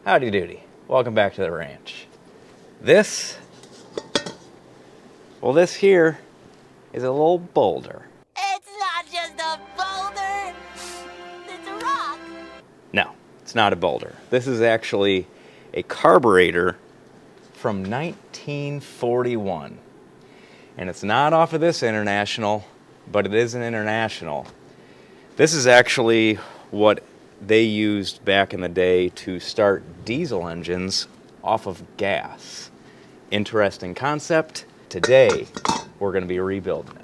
Howdy doody. Welcome back to the ranch. This here is a little boulder. It's not just a boulder. It's a rock. No, it's not a boulder. This is actually a carburetor from 1941. And it's not off of this International, but it is an International. This is actually what they used back in the day to start diesel engines off of gas. Interesting concept. Today, we're going to be rebuilding it.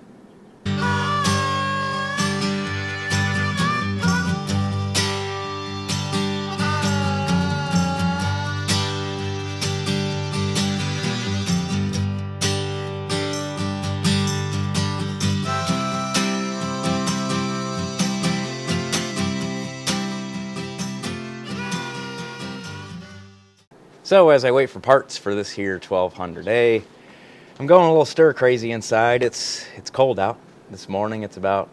So as I wait for parts for this here 1200A, I'm going a little stir crazy inside. It's cold out. This morning it's about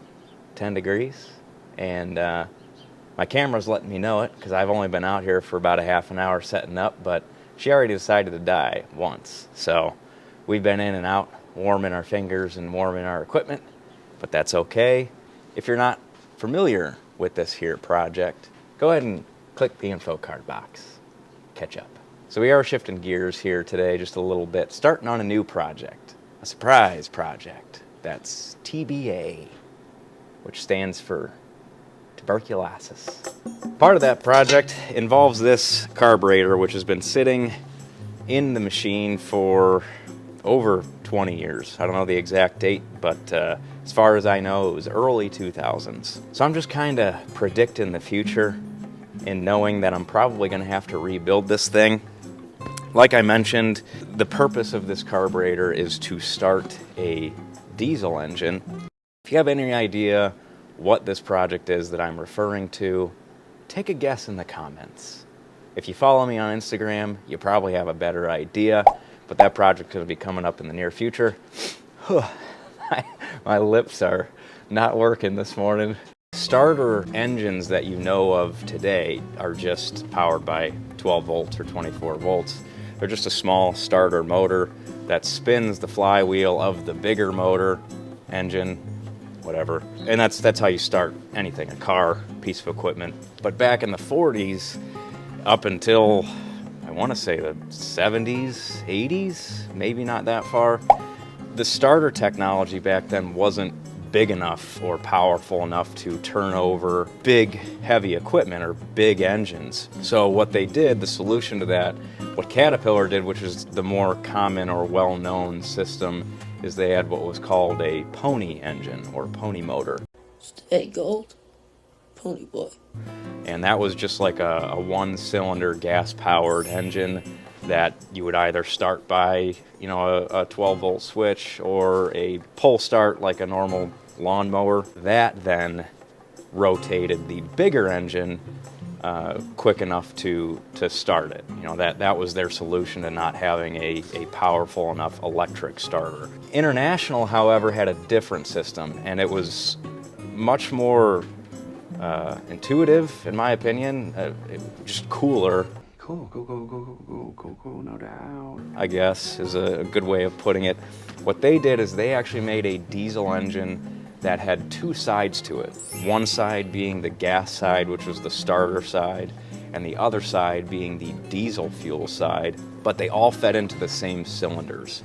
10 degrees, and my camera's letting me know it because I've only been out here for about a half an hour setting up, but she already decided to die once. So we've been in and out warming our fingers and warming our equipment, but that's okay. If you're not familiar with this here project, go ahead and click the info card box. Catch up. So we are shifting gears here today just a little bit, starting on a new project, a surprise project. That's TBA, which stands for tuberculosis. Part of that project involves this carburetor, which has been sitting in the machine for over 20 years. I don't know the exact date, but as far as I know, it was early 2000s. So I'm just kind of predicting the future and knowing that I'm probably going to have to rebuild this thing. Like I mentioned, the purpose of this carburetor is to start a diesel engine. If you have any idea what this project is that I'm referring to, take a guess in the comments. If you follow me on Instagram, you probably have a better idea, but that project could be coming up in the near future. My lips are not working this morning. Starter engines that you know of today are just powered by 12 volts or 24 volts. They're just a small starter motor that spins the flywheel of the bigger motor, engine, whatever. And that's how you start anything, a car, piece of equipment. But back in the 40s, up until, I want to say the 70s, 80s, maybe not that far, the starter technology back then wasn't big enough or powerful enough to turn over big, heavy equipment or big engines. So what they did, the solution to that, what Caterpillar did, which is the more common or well-known system, is they had what was called a pony engine or pony motor. Stay gold, pony boy. And that was just like a one-cylinder gas-powered engine that you would either start by, you know, a 12-volt switch or a pull start like a normal lawnmower. That then rotated the bigger engine quick enough to start it. You know, that was their solution to not having a powerful enough electric starter. International, however, had a different system, and it was much more intuitive, in my opinion, just cooler. Cool, go, no doubt. I guess is a good way of putting it. What they did is they actually made a diesel engine that had two sides to it. One side being the gas side, which was the starter side, and the other side being the diesel fuel side, but they all fed into the same cylinders.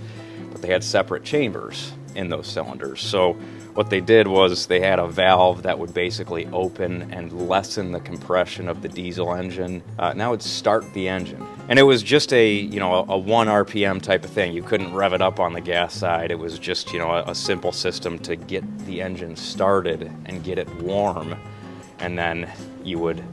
But they had separate chambers in those cylinders. So what they did was they had a valve that would basically open and lessen the compression of the diesel engine. Now it'd start the engine. And it was just a 1 RPM type of thing. You couldn't rev it up on the gas side. It was just, a simple system to get the engine started and get it warm. And then you would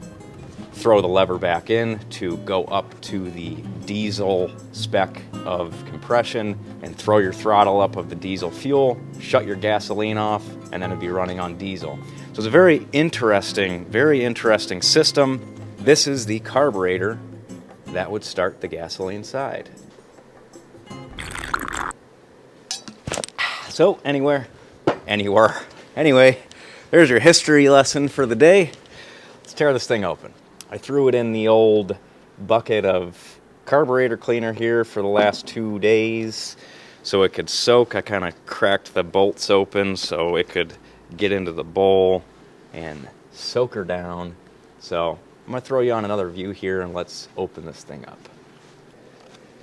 throw the lever back in to go up to the diesel spec of compression and throw your throttle up of the diesel fuel, shut your gasoline off, and then it'd be running on diesel. So it's a very interesting system. This is the carburetor that would start the gasoline side. So anyway, there's your history lesson for the day. Let's tear this thing open. I threw it in the old bucket of carburetor cleaner here for the last 2 days so it could soak. I kind of cracked the bolts open so it could get into the bowl and soak her down. So I'm going to throw you on another view here and let's open this thing up.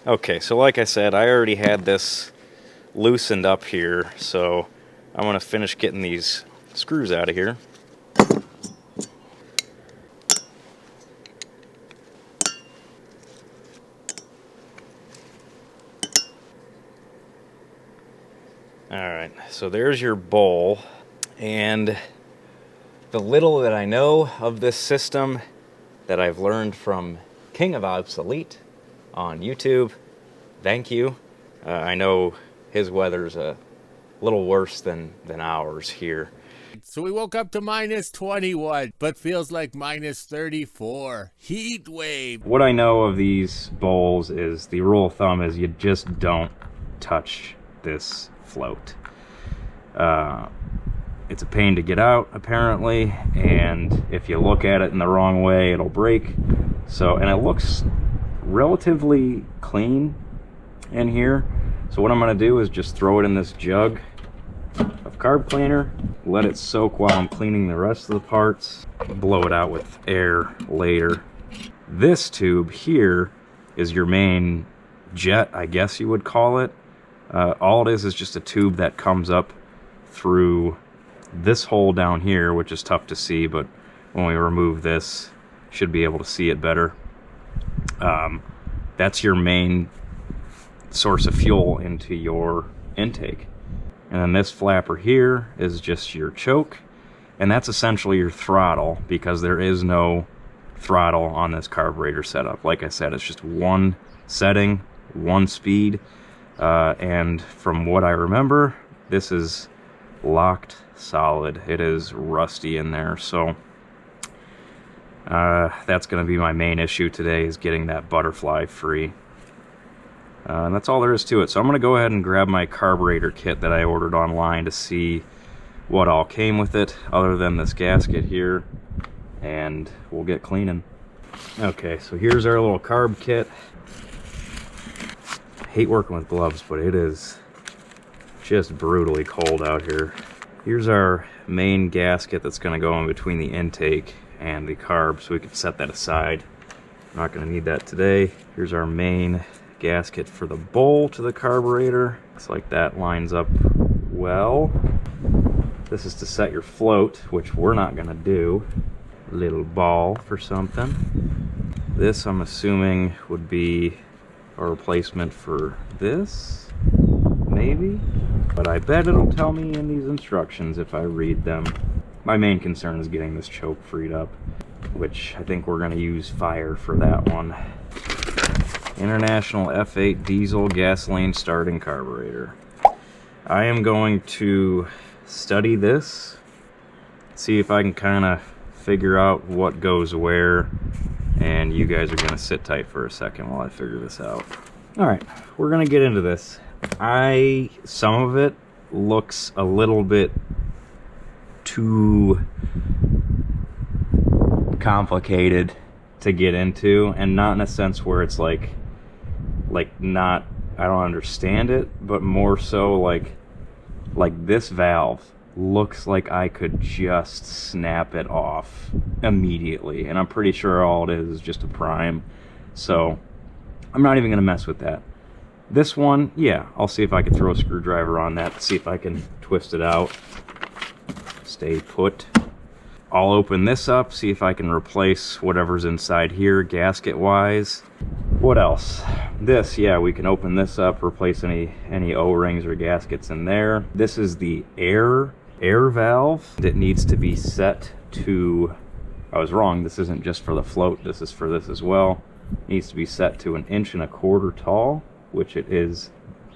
Okay, so like I said, I already had this loosened up here, so I'm going to finish getting these screws out of here. Alright, so there's your bowl, and the little that I know of this system that I've learned from King of Obsolete on YouTube, thank you. I know his weather's a little worse than ours here. So we woke up to minus 21, but feels like minus 34. Heat wave. What I know of these bowls is the rule of thumb is you just don't touch this float. It's a pain to get out, apparently, and if you look at it in the wrong way, it'll break. So, and it looks relatively clean in here. So what I'm going to do is just throw it in this jug of carb cleaner, let it soak while I'm cleaning the rest of the parts, blow it out with air later. This tube here is your main jet, I guess you would call it. All it is just a tube that comes up through this hole down here, which is tough to see, but when we remove this, should be able to see it better. That's your main source of fuel into your intake. And then this flapper here is just your choke, and that's essentially your throttle, because there is no throttle on this carburetor setup. Like I said, it's just one setting, one speed, and from what I remember, this is locked solid. It is rusty in there, so that's going to be my main issue today, is getting that butterfly free. And that's all there is to it. So I'm going to go ahead and grab my carburetor kit that I ordered online to see what all came with it, other than this gasket here, and we'll get cleaning. Okay, so here's our little carb kit. I hate working with gloves, but it is just brutally cold out here. Here's our main gasket that's going to go in between the intake and the carb, so we can set that aside. I'm not going to need that today. Here's our main gasket for the bowl to the carburetor. Looks like that lines up well. This is to set your float, which we're not going to do. Little ball for something. This, I'm assuming, would be a replacement for this, maybe? But I bet it'll tell me in these instructions if I read them. My main concern is getting this choke freed up, which I think we're going to use fire for that one. International F8 diesel gasoline starting carburetor. I am going to study this, see if I can kind of figure out what goes where, and you guys are going to sit tight for a second while I figure this out. Alright, we're going to get into this. Some of it looks a little bit too complicated to get into, and not in a sense where it's like not, I don't understand it, but more so like this valve looks like I could just snap it off immediately, and I'm pretty sure all it is just a prime, so I'm not even going to mess with that. This one, yeah, I'll see if I can throw a screwdriver on that, see if I can twist it out. Stay put. I'll open this up, see if I can replace whatever's inside here gasket wise. What else? This, yeah, we can open this up, replace any O-rings or gaskets in there. This is the air valve that needs to be set to, I was wrong, this isn't just for the float, this is for this as well. It needs to be set to 1.25 inches tall, which it is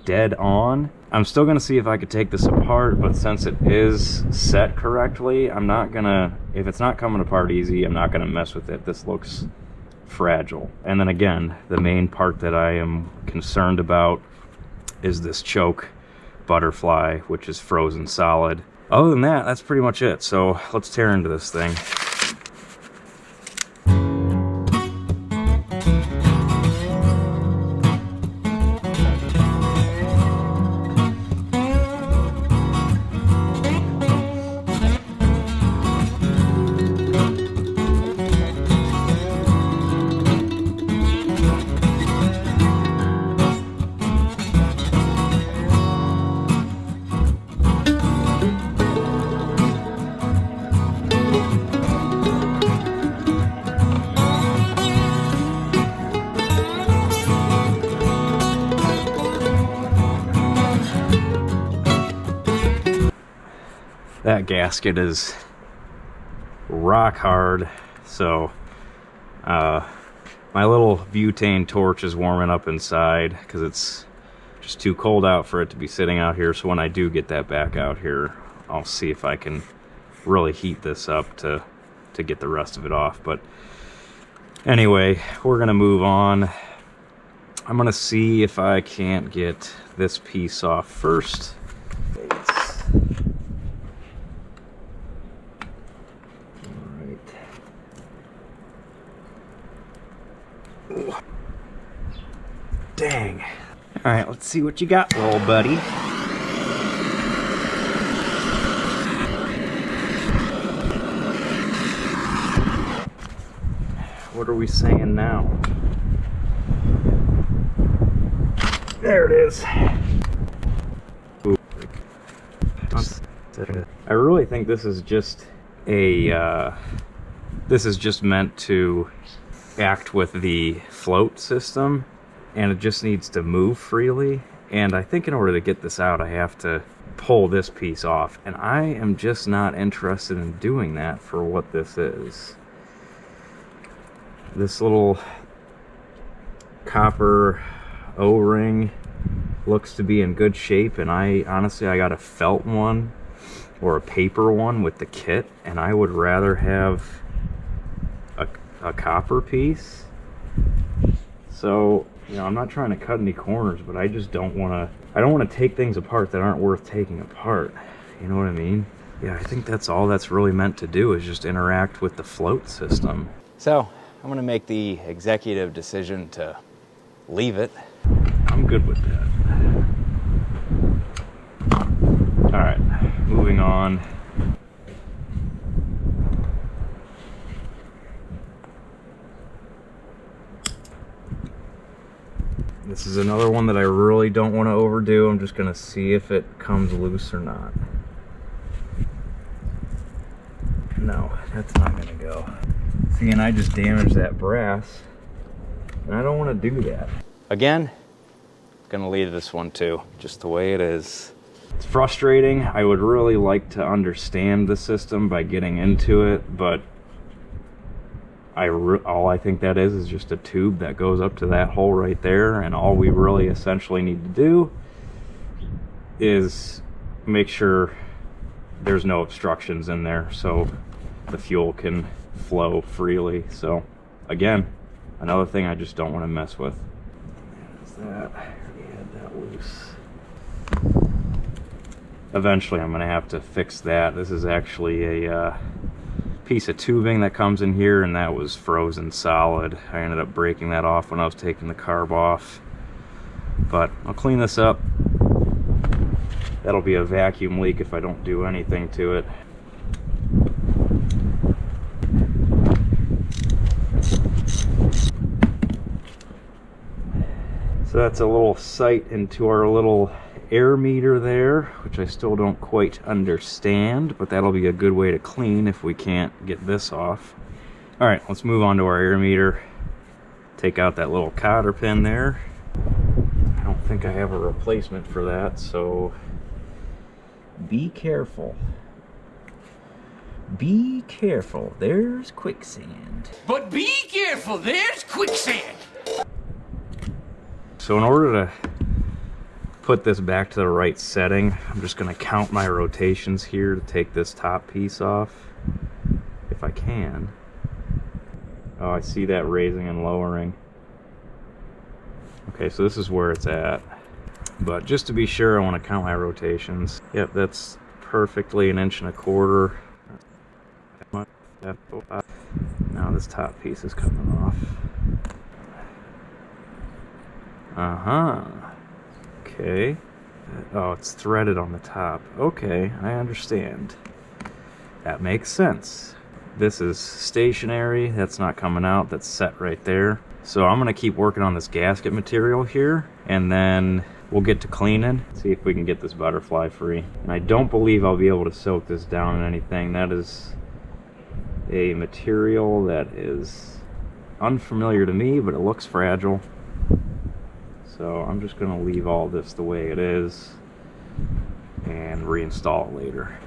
dead on. I'm still gonna see if I could take this apart, but since it is set correctly, I'm not gonna, if it's not coming apart easy, I'm not gonna mess with it. This looks fragile. And then again, the main part that I am concerned about is this choke butterfly, which is frozen solid. Other than that, that's pretty much it. So let's tear into this thing. gasket is rock hard, so my little butane torch is warming up inside because it's just too cold out for it to be sitting out here. So when I do get that back out here, I'll see if I can really heat this up to get the rest of it off. But anyway, we're gonna move on. I'm gonna see if I can't get this piece off first. Dang. All right, let's see what you got, little buddy. What are we saying now? There it is. Ooh. I really think this is just a, this is just meant to act with the float system, and it just needs to move freely. And I think in order to get this out, I have to pull this piece off, and I am just not interested in doing that for what this is. This little copper O-ring looks to be in good shape, and I honestly got a felt one or a paper one with the kit, and I would rather have a copper piece. So, you know, I'm not trying to cut any corners, but I just don't want to take things apart that aren't worth taking apart. You know what I mean? Yeah, I think that's all that's really meant to do, is just interact with the float system. So I'm gonna make the executive decision to leave it. I'm good with that. All right, moving on. This is another one that I really don't want to overdo. I'm just gonna see if it comes loose or not. No, that's not gonna go. See, and I just damaged that brass, and I don't want to do that. Again, gonna leave this one too, just the way it is. It's frustrating. I would really like to understand the system by getting into it, but all I think that is just a tube that goes up to that hole right there, and all we really essentially need to do is make sure there's no obstructions in there so the fuel can flow freely. So again, another thing I just don't want to mess with. Is that, I already had that loose. Eventually I'm going to have to fix that. This is actually a piece of tubing that comes in here, and that was frozen solid. I ended up breaking that off when I was taking the carb off, but I'll clean this up. That'll be a vacuum leak if I don't do anything to it. So that's a little sight into our little air meter there, which I still don't quite understand, but that'll be a good way to clean if we can't get this off. All right, let's move on to our air meter. Take out that little cotter pin there. I don't think I have a replacement for that, so be careful. Be careful, there's quicksand. But be careful, there's quicksand. So in order to put this back to the right setting, I'm just going to count my rotations here to take this top piece off, if I can. Oh, I see that raising and lowering. Okay, so this is where it's at. But just to be sure, I want to count my rotations. Yep, that's perfectly 1.25 inches. Now this top piece is coming off. Okay. Oh, it's threaded on the top. Okay, I understand. That makes sense. This is stationary. That's not coming out. That's set right there. So I'm going to keep working on this gasket material here, and then we'll get to cleaning. See if we can get this butterfly free. And I don't believe I'll be able to soak this down in anything. That is a material that is unfamiliar to me, but it looks fragile. So I'm just going to leave all this the way it is and reinstall it later.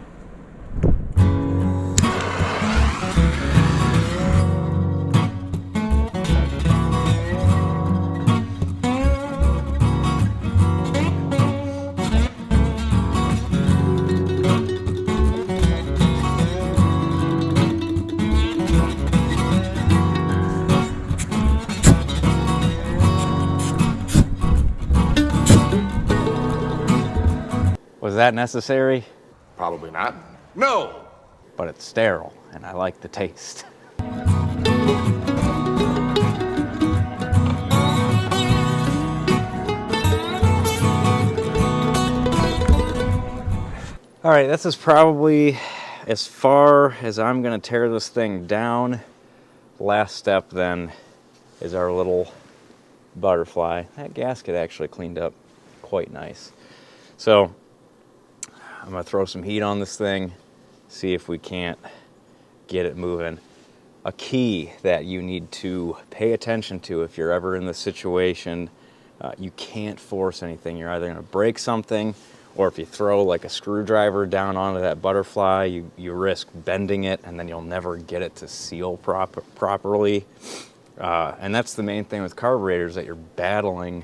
Was that necessary? Probably not. No! But it's sterile, and I like the taste. All right, this is probably as far as I'm gonna tear this thing down. Last step then is our little butterfly. That gasket actually cleaned up quite nice. So I'm gonna throw some heat on this thing, see if we can't get it moving. A key that you need to pay attention to if you're ever in this situation, you can't force anything. You're either gonna break something, or if you throw like a screwdriver down onto that butterfly, you risk bending it, and then you'll never get it to seal properly. And that's the main thing with carburetors that you're battling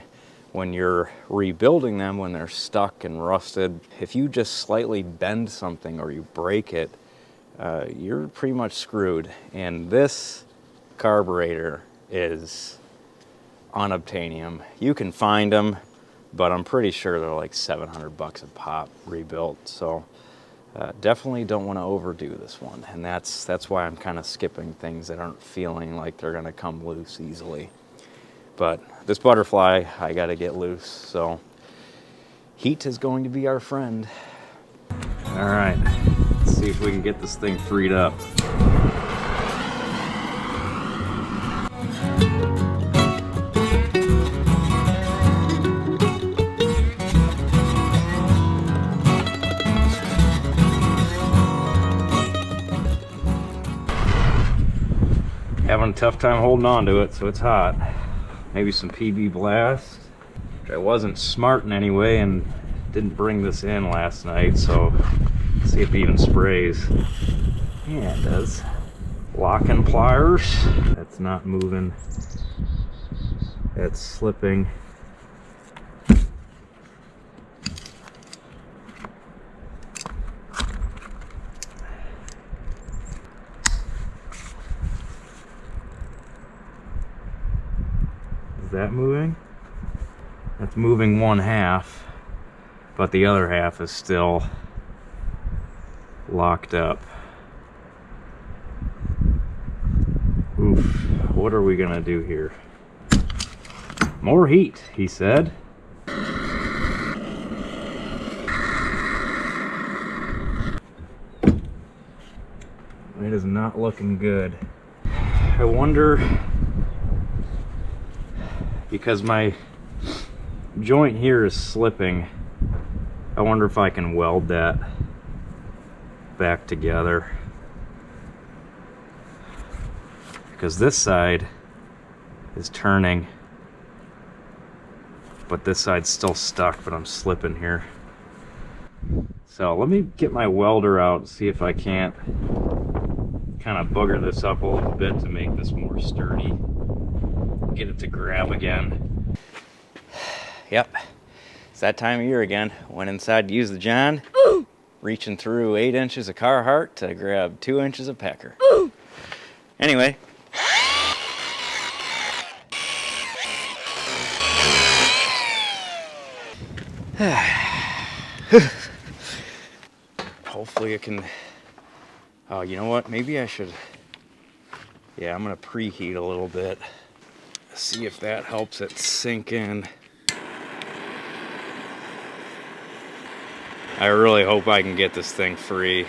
when you're rebuilding them, when they're stuck and rusted. If you just slightly bend something or you break it, you're pretty much screwed. And this carburetor is unobtainium. You can find them, but I'm pretty sure they're like $700 a pop rebuilt. So definitely don't want to overdo this one. And that's why I'm kind of skipping things that aren't feeling like they're going to come loose easily. But this butterfly, I got to get loose. So heat is going to be our friend. All right, let's see if we can get this thing freed up. Having a tough time holding on to it, so it's hot. Maybe some PB Blast, which I wasn't smart in any way and didn't bring this in last night, so let's see if it even sprays. Yeah, it does. Locking pliers. That's not moving. That's slipping. Is that moving? That's moving one half, but the other half is still locked up. Oof, what are we gonna do here? More heat, he said. It is not looking good. I wonder, because my joint here is slipping, I wonder if I can weld that back together. Because this side is turning, but this side's still stuck, but I'm slipping here. So let me get my welder out and see if I can't kind of booger this up a little bit to make this more sturdy. Get it to grab again. Yep, it's that time of year again. Went inside to use the John, reaching through 8 inches of Carhartt to grab 2 inches of Pecker. Anyway. Hopefully it can, oh, you know what, maybe I should, yeah, I'm gonna preheat a little bit. See if that helps it sink in. I really hope I can get this thing free,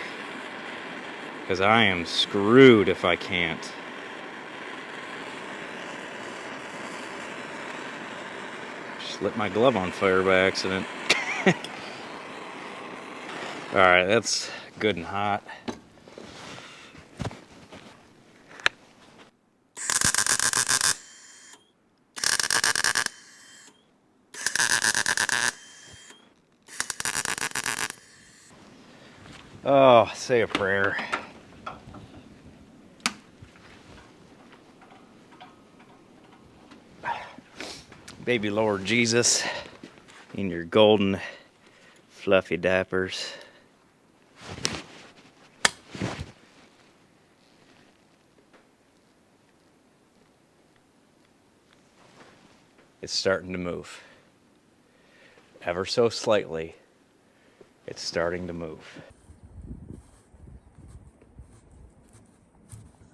because I am screwed if I can't. Just lit my glove on fire by accident. Alright, that's good and hot. Oh, say a prayer. Baby Lord Jesus, in your golden fluffy diapers. It's starting to move. Ever so slightly. It's starting to move.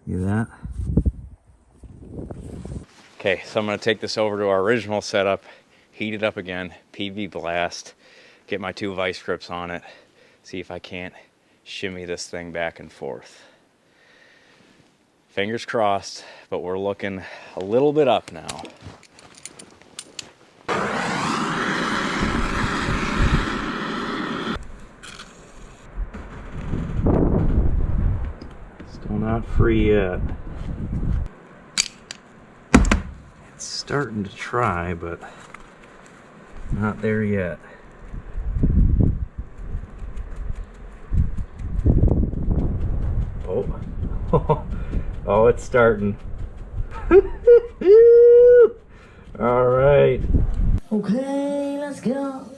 See that? Okay, so I'm gonna take this over to our original setup, heat it up again, PV blast, get my 2 vice grips on it, see if I can't shimmy this thing back and forth. Fingers crossed, but we're looking a little bit up now. Still not free yet. It's starting to try, but not there yet. Oh. Oh, it's starting. All right. Okay, let's go.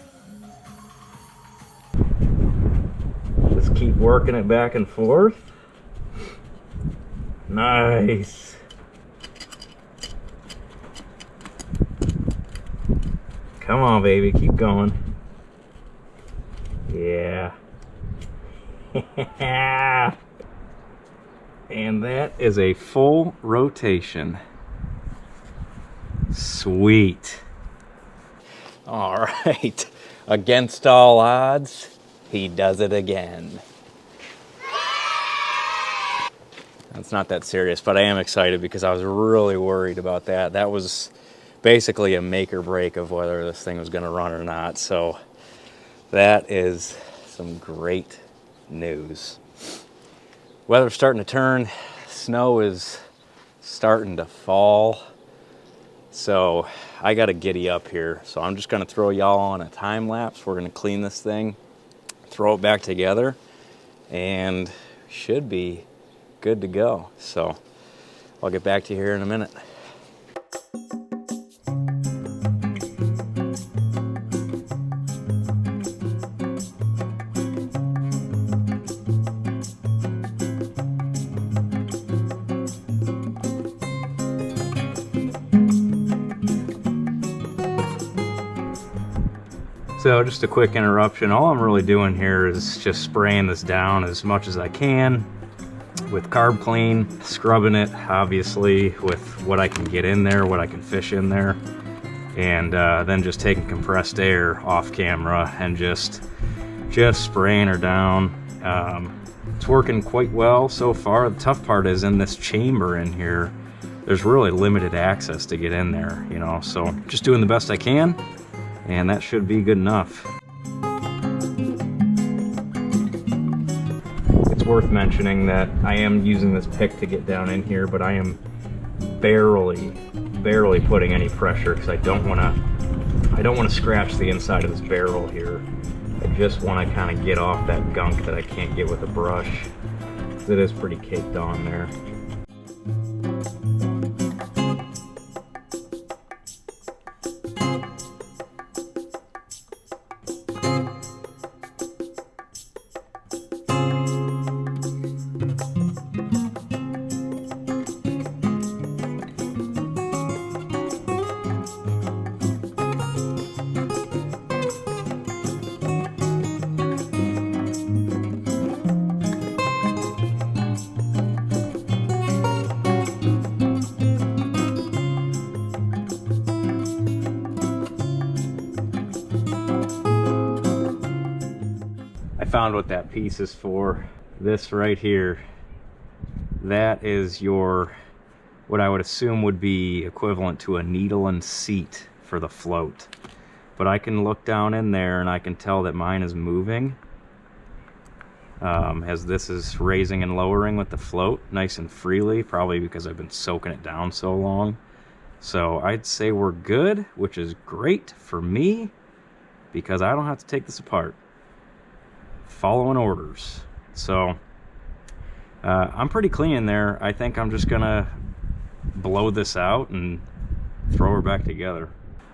Just keep working it back and forth. Nice. Come on, baby, keep going. Yeah. And that is a full rotation. Sweet. All right, against all odds, he does it again. It's not that serious, but I am excited because I was really worried about that. That was basically a make or break of whether this thing was gonna run or not. So that is some great news. Weather's starting to turn, snow is starting to fall. So I gotta giddy up here. So I'm just gonna throw y'all on a time lapse. We're gonna clean this thing, throw it back together, and should be good to go. So I'll get back to you here in a minute. So just a quick interruption. All I'm really doing here is just spraying this down as much as I can with Carb Clean, scrubbing it obviously with what I can get in there, what I can fish in there, and then just taking compressed air off camera and just spraying her down. It's working quite well so far. The tough part is in this chamber in here, there's really limited access to get in there, you know, so just doing the best I can, and that should be good enough. It's worth mentioning that I am using this pick to get down in here, but I am barely putting any pressure because I don't want to scratch the inside of this barrel here. I just want to kind of get off that gunk that I can't get with a brush. It is pretty caked on there. Found what that piece is for. This right here, that is your, what I would assume would be equivalent to a needle and seat for the float. But I can look down in there and I can tell that mine is moving as this is raising and lowering with the float nice and freely, probably because I've been soaking it down so long. So I'd say we're good, which is great for me because I don't have to take this apart. Following orders. So I'm pretty clean in there. I think I'm just gonna blow this out and throw her back together.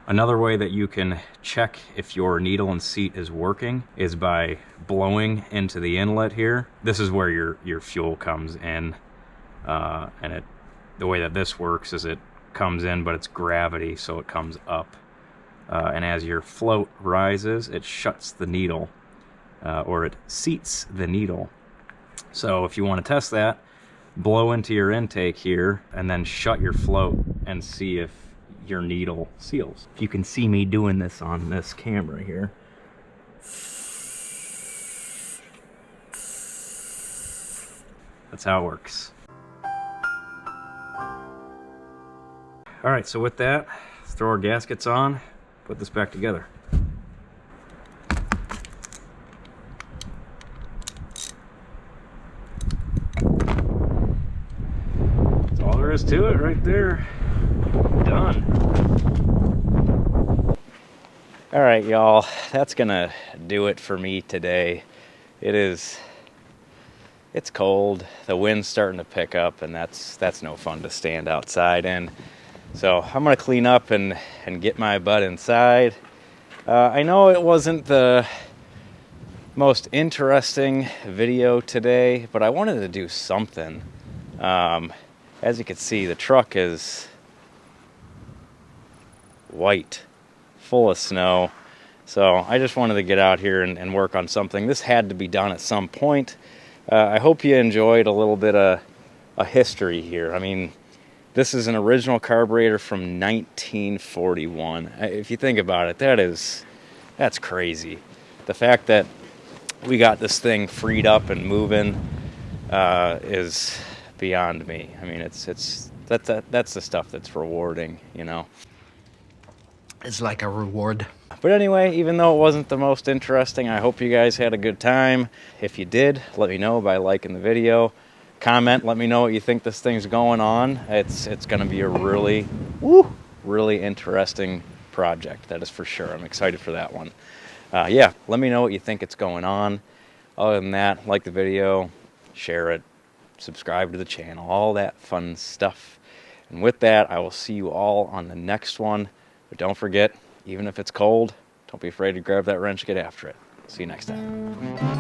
Another way that you can check if your needle and seat is working is by blowing into the inlet here. This is where your fuel comes in, and the way that this works is it comes in, but it's gravity, so it comes up, and as your float rises, it shuts the needle. or it seats the needle. So if you want to test that, blow into your intake here and then shut your float and see if your needle seals. You can see me doing this on this camera here. That's how it works. All right, so with that, let's throw our gaskets on, put this back together. That's all there is to it right there. Done. All right, y'all, that's gonna do it for me today. It's cold, the wind's starting to pick up, and that's no fun to stand outside in. So I'm gonna clean up and get my butt inside. I know it wasn't the most interesting video today, but I wanted to do something. As you can see, the truck is white, full of snow. So I just wanted to get out here and work on something. This had to be done at some point. I hope you enjoyed a little bit of a history here. I mean, this is an original carburetor from 1941. If you think about it, that's crazy. The fact that we got this thing freed up and moving is beyond me. I mean, that's the stuff that's rewarding, you know. It's like a reward. But anyway, even though it wasn't the most interesting, I hope you guys had a good time. If you did, let me know by liking the video. Comment, let me know what you think this thing's going on. It's going to be a really interesting project, that is for sure. I'm excited for that one. Yeah, let me know what you think it's going on. Other than that, like the video, share it, subscribe to the channel, all that fun stuff. And with that, I will see you all on the next one. But don't forget, even if it's cold, don't be afraid to grab that wrench and get after it. See you next time.